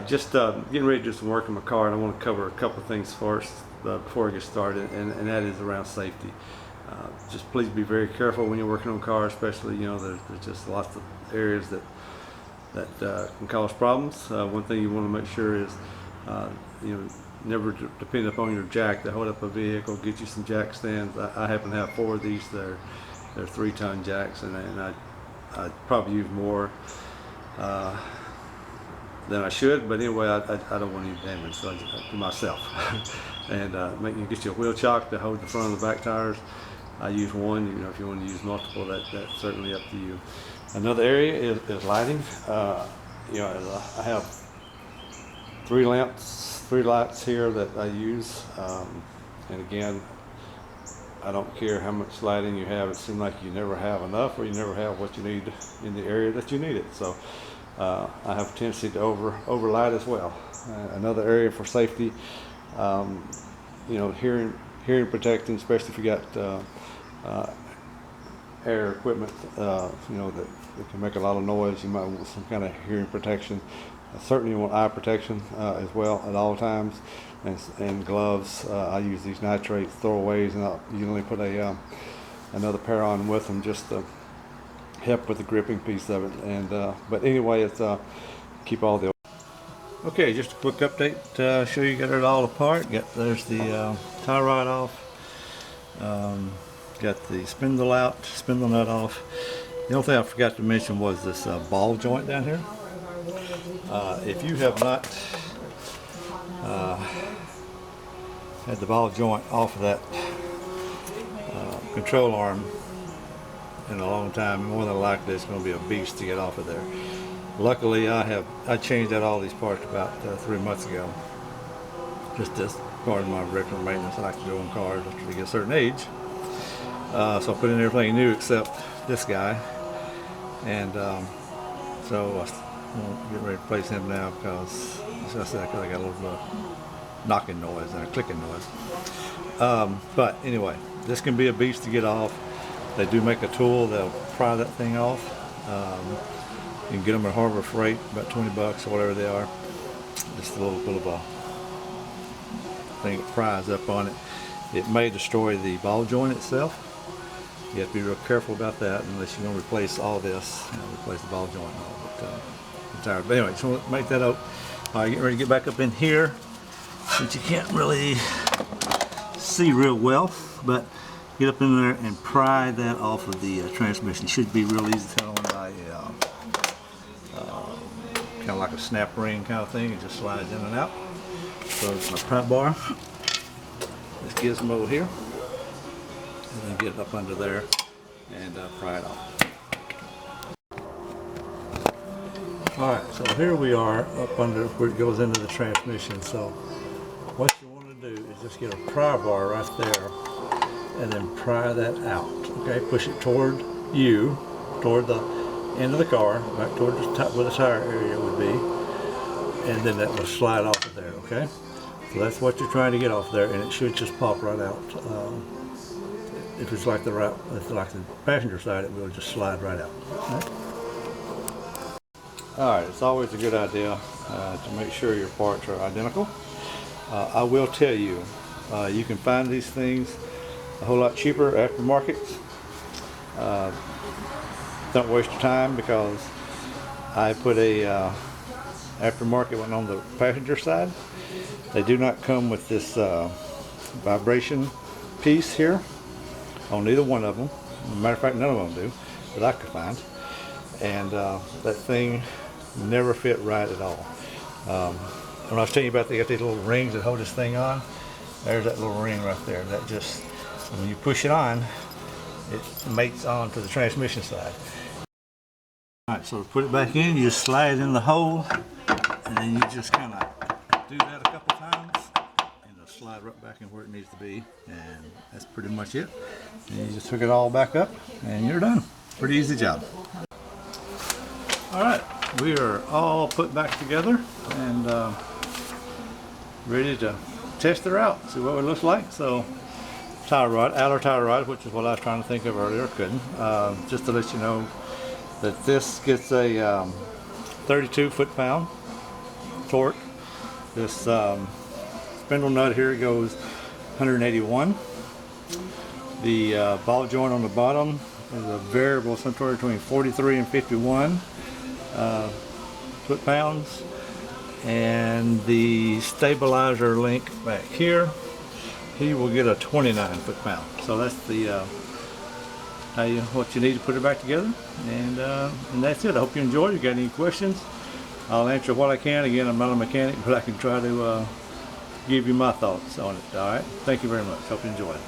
right, just getting ready to do some work on my car, and I want to cover a couple of things first before I get started, and that is around safety. Just please be very careful when you're working on cars, especially, you know, there's just lots of areas that can cause problems. One thing you want to make sure is, you know, never depend upon your jack to hold up a vehicle. Get you some jack stands. I happen to have 4 of these. They're 3-ton jacks, and I probably use more than I should, but anyway, I don't want any damage, so I just to myself. And get you a wheel chock to hold the front and the back tires. I use one. You know, if you want to use multiple, that's certainly up to you. Another area is lighting. You know, I have 3 lights here that I use, and again, I don't care how much lighting you have. It seems like you never have enough, or you never have what you need in the area that you need it. So I have a tendency to overlight as well. Another area for safety, you know, hearing protection, especially if you got air equipment, you know, that can make a lot of noise. You might want some kind of hearing protection. Certainly you want eye protection as well at all times, and gloves. I use these nitrate throwaways, and I'll usually put another pair on with them just to help with the gripping piece of it. And but anyway, it's keep all the. Okay, just a quick update. Show you got it all apart. There's the tie rod off. Got the spindle nut off. The only thing I forgot to mention was this ball joint down here. If you have not had the ball joint off of that control arm in a long time, more than likely it's going to be a beast to get off of there. Luckily, I changed out all these parts about 3 months ago. Just as part of my regular maintenance I like to do on cars after they get a certain age. So I put in everything new except this guy, and so I'm getting ready to replace him now because, as I said, I got a little knocking noise and a clicking noise. But anyway, this can be a beast to get off. They do make a tool that'll pry that thing off. You can get them at Harbor Freight, about 20 bucks or whatever they are. Just a little bit of a thing that pries up on it. It may destroy the ball joint itself. You have to be real careful about that unless you're going to replace all this, you know, replace the ball joint and all. But anyway, just want to make that out. All right, getting ready to get back up in here, since you can't really see real well, but get up in there and pry that off of the transmission. Should be real easy to turn on by kind of like a snap ring kind of thing. It just slides in and out. So it's my pry bar. This gizmo here, and then get it up under there and pry it off. Alright, so here we are up under where it goes into the transmission. So what you want to do is just get a pry bar right there and then pry that out. Okay, push it toward the end of the car, right toward the top where the tire area would be, and then that will slide off of there. Okay, so that's what you're trying to get off there, and it should just pop right out. If it's like the passenger side, it will just slide right out. Okay? Alright, it's always a good idea to make sure your parts are identical. I will tell you, you can find these things a whole lot cheaper aftermarket. Don't waste your time, because I put a aftermarket one on the passenger side. They do not come with this vibration piece here on either one of them. As a matter of fact, none of them do that I could find. And that thing never fit right at all. When I was telling you about they got these little rings that hold this thing on, there's that little ring right there. That just, when you push it on, it mates onto the transmission side. Alright, so to put it back in, you just slide it in the hole, and then you just kind of do that a couple times, and it'll slide right back in where it needs to be, and that's pretty much it. And you just hook it all back up, and you're done. Pretty easy job. Alright, we are all put back together and ready to test her out, see what it looks like. So, tie rod, outer tie rod, which is what I was trying to think of earlier, couldn't. Just to let you know that this gets a 32 foot-pound torque. This spindle nut here goes 181. The ball joint on the bottom is a variable somewhere between 43 and 51 foot-pounds. And the stabilizer link back here, he will get a 29 foot-pound. So that's the what you need to put it back together. And that's it. I hope you enjoyed. If you got any questions, I'll answer what I can. Again, I'm not a mechanic, but I can try to give you my thoughts on it. All right. Thank you very much. Hope you enjoy it.